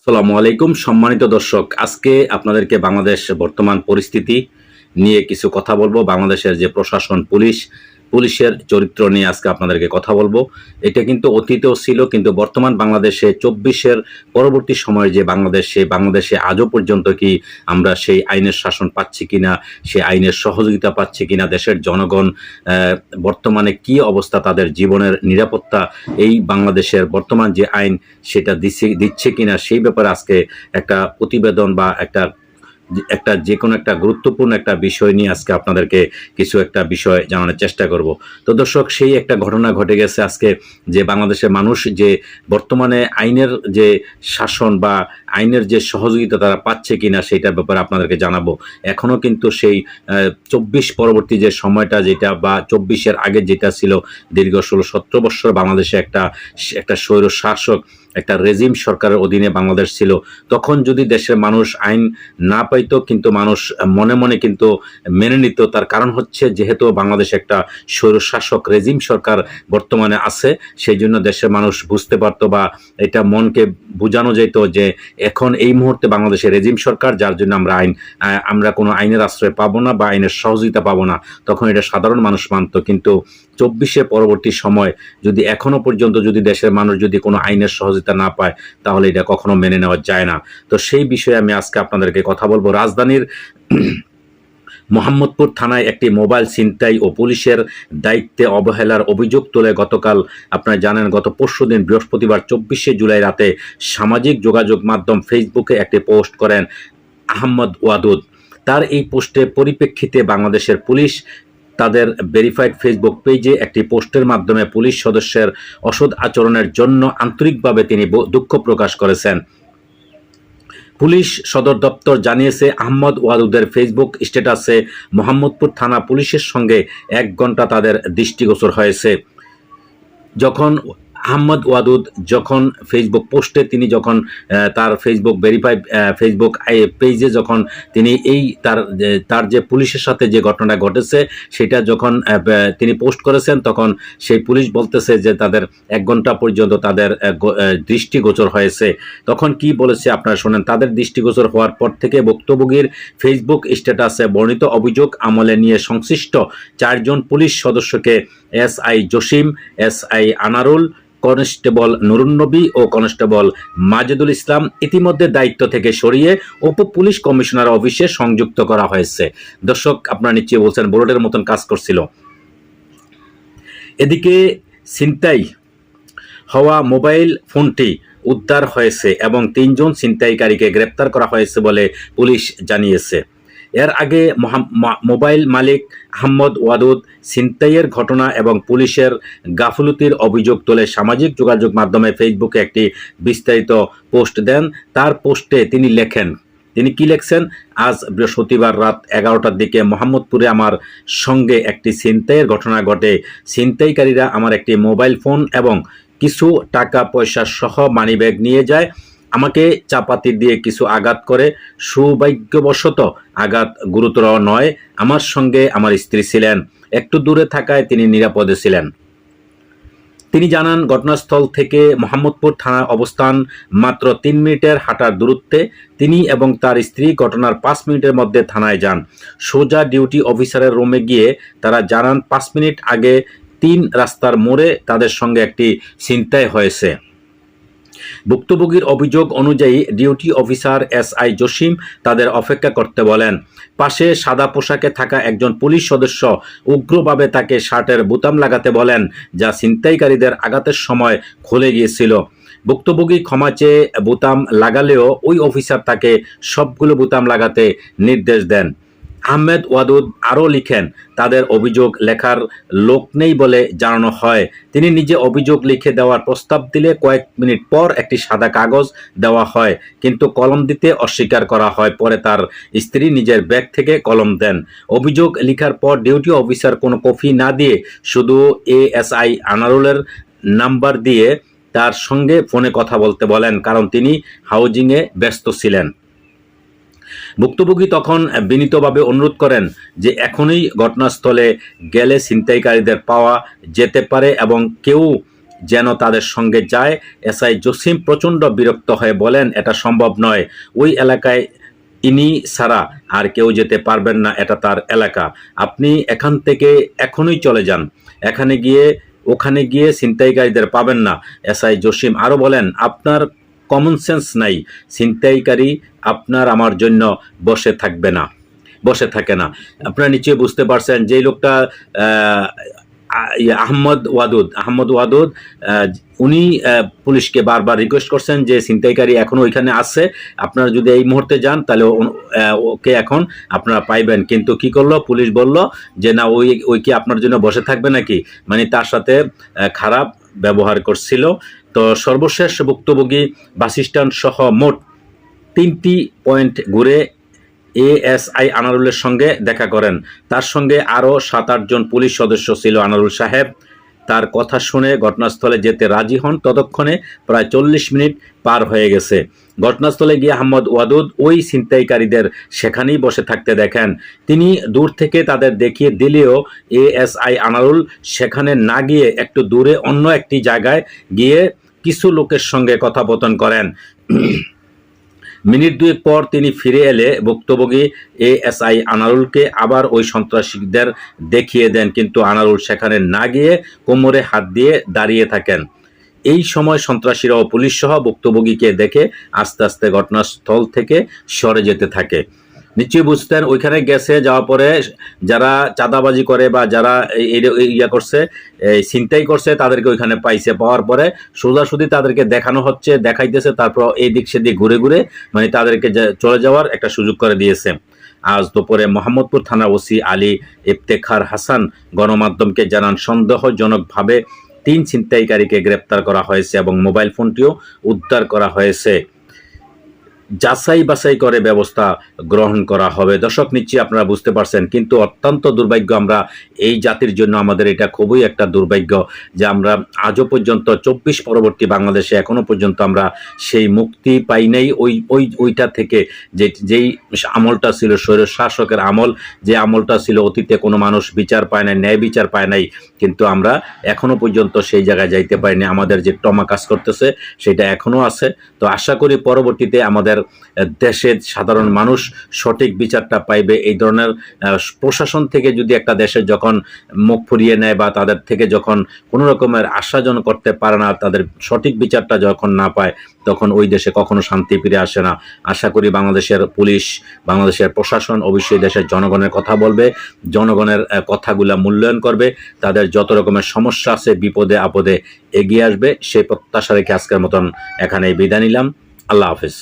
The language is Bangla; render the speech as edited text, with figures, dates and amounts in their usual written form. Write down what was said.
আসসালামু আলাইকুম সম্মানিত দর্শক, আজকে আপনাদেরকে বাংলাদেশ বর্তমান পরিস্থিতি নিয়ে কিছু কথা বলবো। বাংলাদেশের যে প্রশাসন, পুলিশের চরিত্র নিয়ে আজকে আপনাদেরকে কথা বলবো। এটা কিন্তু অতীতেও ছিল, কিন্তু বর্তমান বাংলাদেশে ২৪-এর পরবর্তী সময়ে যে বাংলাদেশে আজও পর্যন্ত কি আমরা সেই আইনের শাসন পাচ্ছি কিনা, সেই আইনের সহযোগিতা পাচ্ছি কিনা, দেশের জনগণ বর্তমানে কি অবস্থা, তাদের জীবনের নিরাপত্তা এই বাংলাদেশের বর্তমান যে আইন সেটা দিচ্ছে কিনা, সেই ব্যাপারে আজকে একটা প্রতিবেদন বা একটা যে কোনো একটা গুরুত্বপূর্ণ একটা বিষয় নিয়ে আজকে আপনাদেরকে কিছু একটা বিষয় জানানোর চেষ্টা করব। তো দর্শক, সেই একটা ঘটনা ঘটে গেছে আজকে, যে বাংলাদেশের মানুষ যে বর্তমানে আইনের যে শাসন বা আইনের যে সহযোগিতা তারা পাচ্ছে কিনা সেটার ব্যাপারে আপনাদেরকে জানাবো। এখনো কিন্তু সেই ২৪ পরবর্তী যে সময়টা, যেটা বা ২৪-এর আগে যেটা ছিল, দীর্ঘ ১৬-১৭ বছর বাংলাদেশে একটা স্বৈর শাসক, একটা রেজিম সরকারের অধীনে বাংলাদেশ ছিল। তখন যদি দেশের মানুষ আইন না পাইতো, কিন্তু মানুষ মনে মনে কিন্তু মেনে নিত। তার কারণ হচ্ছে, যেহেতু বাংলাদেশে একটা স্বৈরশাসক রেজিম সরকার বর্তমানে আছে, সেই জন্য দেশের মানুষ বুঝতে পারতো বা এটা মনকে বোঝানো যেত যে এখন এই মুহূর্তে বাংলাদেশে রেজিম সরকার, যার জন্য আমরা কোনো আইনের আশ্রয় পাবো না বা আইনের সহযোগিতা পাবো না। তখন এটা সাধারণ মানুষ মানত। কিন্তু ২৪-এর পরবর্তী সময় যদি এখনো পর্যন্ত যদি দেশের মানুষ যদি কোনো আইনের সহযোগিতা না পায়, তাহলে এটা কখনো মেনে নেওয়া যায় না। তো সেই বিষয়ে আমি আজকে আপনাদেরকে কথা বলবো। রাজধানীর মোহাম্মদপুর থানায় একটি মোবাইল ছিনতাই ও পুলিশের দায়িত্বে অবহেলার অভিযোগ তুলে গতকাল, আপনারা জানেন, গত পরশুদিন বৃহস্পতিবার ২৪শে জুলাই রাতে সামাজিক যোগাযোগ মাধ্যম ফেসবুকে একটি পোস্ট করেন আহমদ ওয়াদুদ। তার এই পোস্টের পরিপ্রেক্ষিতে বাংলাদেশের পুলিশ তাদের ভেরিফাইড ফেসবুক পেজে একটি পোস্টের মাধ্যমে পুলিশ সদস্যের অসৎ আচরণের জন্য আন্তরিকভাবে তিনি দুঃখ প্রকাশ করেছেন। পুলিশ সদর দপ্তর জানিয়েছে, আহমদ ওয়াদুদের ফেসবুক স্ট্যাটাসে মোহাম্মদপুর থানা পুলিশের সঙ্গে ১ ঘণ্টা তাদের দৃষ্টিগোচর হয়েছে। যখন আহমদ ওয়াদুদ যখন ফেসবুক পোস্টে তিনি যখন তার ফেসবুক ভেরিফাইড ফেসবুক পেজে যখন তিনি তার যে পুলিশের সাথে যে ঘটনাটা ঘটেছে সেটা যখন তিনি পোস্ট করেছেন, তখন সেই পুলিশ বলতেছে যে তাদের ১ ঘণ্টা পর্যন্ত তাদের দৃষ্টিগোচর হয়েছে। তখন কি বলেছে আপনারা শোনেন। তাদের দৃষ্টিগোচর হওয়ার পর থেকে ভুক্তভোগীর ফেসবুক স্ট্যাটাসে বর্ণিত অভিযোগ আমলে নিয়ে সংশ্লিষ্ট ৪ জন পুলিশ সদস্যকে SI Jasim, SI Anarul, constable Nurunnabi ও কনস্টেবল মাজেদুল ইসলাম ইতিমধ্যে দায়িত্ব থেকে সরিয়ে উপ পুলিশ কমিশনার অফিসে সংযুক্ত করা হয়েছে। দর্শক, আপনারা নিশ্চয়ই বলছেন বুলেটের মতন কাজ করছিল। এদিকে ছিনতাই হওয়া মোবাইল ফোনটি উদ্ধার হয়েছে এবং ৩ জন ছিনতাইকারীকে গ্রেপ্তার করা হয়েছে বলে পুলিশ জানিয়েছে। এর আগে মোবাইল মালিক আহমদ ওয়াদুদ ছিনতাইয়ের ঘটনা এবং পুলিশের গাফলতির অভিযোগ তুলে সামাজিক যোগাযোগ মাধ্যমে ফেসবুকে একটি বিস্তারিত পোস্ট দেন। তার পোস্টে তিনি কি লেখছেন? আজ বৃহস্পতিবার রাত ১১টার দিকে মোহাম্মদপুরে আমার সঙ্গে একটি ছিনতাইয়ের ঘটনা ঘটে। ছিনতাইকারীরা আমার একটি মোবাইল ফোন এবং কিছু টাকা পয়সা সহ মানিব্যাগ নিয়ে যায়। আমাকে চাপাতি দিয়ে কিছু আঘাত করে। সৌভাগ্যবশত আঘাত গুরুতর নয়। আমার সঙ্গে আমার স্ত্রী ছিলেন। একটু দূরে থাকায় তিনি নিরাপদে ছিলেন। তিনি জানান, ঘটনাস্থল থেকে মোহাম্মদপুর থানার অবস্থান মাত্র ৩ মিনিটের হাঁটার দূরত্বে। তিনি এবং তার স্ত্রী ঘটনার ৫ মিনিটের মধ্যে থানায় যান। সোজা ডিউটি অফিসারের রুমে গিয়ে তারা জানান ৫ মিনিট আগে ৩ রাস্তার মোড়ে তাদের সঙ্গে একটি ছিনতাই হয়েছে। ভুক্তভোগীর অভিযোগ অনুযায়ী ডিউটি অফিসার এসআই জসিম তাদের অপেক্ষা করতে বলেন। পাশে সাদা পোশাকে থাকা একজন পুলিশ সদস্য উগ্রভাবে তাকে শার্টের বোতাম লাগাতে বলেন, যা ছিনতাইকারীদের আঘাতের সময় খুলে গিয়েছিল। ভুক্তভোগী ক্ষমা চেয়ে বোতাম লাগালেও ওই অফিসার তাকে সবগুলো বোতাম লাগাতে নির্দেশ দেন। আহমেদ ওয়াদুদ আরও লিখেন, তাদের অভিযোগ লেখার লোক নেই বলে জানানো হয়। তিনি নিজে অভিযোগ লিখে দেওয়ার প্রস্তাব দিলে কয়েক মিনিট পর একটি সাদা কাগজ দেওয়া হয়, কিন্তু কলম দিতে অস্বীকার করা হয়। পরে তার স্ত্রী নিজের ব্যাগ থেকে কলম দেন। অভিযোগ লেখার পর ডিউটি অফিসার কোনো কপি না দিয়ে শুধু এএসআই আনারুলের নাম্বার দিয়ে তার সঙ্গে ফোনে কথা বলতে বলেন, কারণ তিনি হাউজিংয়ে ব্যস্ত ছিলেন। ভুক্তভোগী তখন বিনীতভাবে অনুরোধ করেন যে এখনই ঘটনাস্থলে গেলে ছিনতাইকারীদের পাওয়া যেতে পারে এবং কেউ যেন তাদের সঙ্গে যায়। এসআই জসিম প্রচণ্ড বিরক্ত হয়ে বলেন, এটা সম্ভব নয়, ওই এলাকায় ইনি ছাড়া আর কেউ যেতে পারবেন না, এটা তার এলাকা, আপনি এখান থেকে এখনই চলে যান, ওখানে গিয়ে ছিনতাইকারীদের পাবেন না। এসআই জসিম আরও বলেন, আপনার কমন সেন্স নাই, ছিনতাইকারী আপনার আমার জন্য বসে থাকে না। আপনারা নিশ্চয়ই বুঝতে পারছেন যেই লোকটা আহমদ ওয়াদুদ উনি পুলিশকে বারবার রিকোয়েস্ট করছেন যে ছিনতাইকারী এখনো ওইখানে আছে, আপনারা যদি এই মুহূর্তে যান তাহলে ওকে এখন আপনারা পাইবেন। কিন্তু কি করলো, পুলিশ বলল যে না, ওই কি আপনার জন্য বসে থাকবে নাকি, মানে তার সাথে খারাপ ব্যবহার করছিল। তো সর্বশেষ ভুক্তভোগী বাসস্ট্যান্ড সহ মোট 3টি পয়েন্ট ঘুরে এএসআই আনারুলের সঙ্গে দেখা করেন। তার সঙ্গে আরও 7-8 জন পুলিশ সদস্য ছিল। আনারুল সাহেব তার কথা শুনে ঘটনাস্থলে যেতে রাজি হন। ততক্ষণে প্রায় 40 মিনিট পার হয়ে গেছে। ঘটনাস্থলে গিয়ে আহমদ ওয়াদুদ ওই ছিনতাইকারীদের সেখানেই বসে থাকতে দেখেন। তিনি দূর থেকে তাদের দেখিয়ে দিলেও এএসআই আনারুল সেখানে না গিয়ে একটু দূরে অন্য একটি জায়গায় গিয়ে কিছু লোকের সঙ্গে কথোপকথন করেন। মিনিট 2 পর তিনি ফিরে এলে ভুক্তভোগী এএসআই আনারুলকে আবার ওই সন্ত্রাসীদের দেখিয়ে দেন, কিন্তু আনারুল সেখানে না গিয়ে কোমরে হাত দিয়ে দাঁড়িয়ে থাকেন। এই সময় সন্ত্রাসীরা ও পুলিশ সহ ভুক্তভোগীকে দেখে আস্তে আস্তে ঘটনাস্থল থেকে সরে যেতে থাকে। নিশ্চয়ই বুঝতেন ওইখানে গেছে, যাওয়ার পরে যারা চাঁদাবাজি করে বা যারা করছে, ছিনতাই করছে, তাদেরকে ওইখানে পাওয়ার পরে সোজাসুজি তাদেরকে দেখাইতেছে, তারপর এই দিক সেদিক ঘুরে ঘুরে মানে তাদেরকে চলে যাওয়ার একটা সুযোগ করে দিয়েছে। আজ দুপুরে মোহাম্মদপুর থানার ওসি আলী ইফতেখার হাসান গণমাধ্যমকে জানান, সন্দেহজনকভাবে 3 ছিনতাইকারীকে গ্রেপ্তার করা হয়েছে এবং মোবাইল ফোনটিও উদ্ধার করা হয়েছে। যাচাই বাছাই করে ব্যবস্থা গ্রহণ করা হবে। দর্শক, নিশ্চয়ই আপনারা বুঝতে পারছেন, কিন্তু অত্যন্ত দুর্ভাগ্য, আমরা এই জাতির জন্য আমাদের এটা খুবই একটা দুর্ভাগ্য যে আমরা আজও পর্যন্ত 24 পরবর্তী বাংলাদেশে এখনো পর্যন্ত আমরা সেই মুক্তি পাই নাই ওইটা থেকে, যেই আমলটা ছিল স্বৈর শাসকের আমল, যে আমলটা ছিল অতীতে কোনো মানুষ বিচার পায় নাই, ন্যায় বিচার পায় নাই, কিন্তু আমরা এখনো পর্যন্ত সেই জায়গায় যাইতে পারিনি। আমাদের যে ট্রমা কাজ করতেছে সেটা এখনো আছে। তো আশা করি পরবর্তীতে আমাদের দেশের সাধারণ মানুষ সঠিক বিচারটা পাইবে। এই ধরনের প্রশাসন থেকে যদি একটা দেশের যখন মুখ ফুরিয়ে নেয় বা তাদের থেকে যখন কোনো রকমের আশাজন করতে পারে না, তাদের সঠিক বিচারটা যখন না পায়, তখন ওই দেশে কখনো শান্তি ফিরে আসে না। আশা করি বাংলাদেশের পুলিশ, বাংলাদেশের প্রশাসন অবশ্যই দেশের জনগণের কথা বলবে, জনগণের কথাগুলা মূল্যায়ন করবে, তাদের যত রকমের সমস্যা আছে বিপদে আপদে এগিয়ে আসবে। সেই প্রত্যাশা রেখে আজকের মতন এখানেই বিদায় নিলাম। আল্লাহ হাফেজ।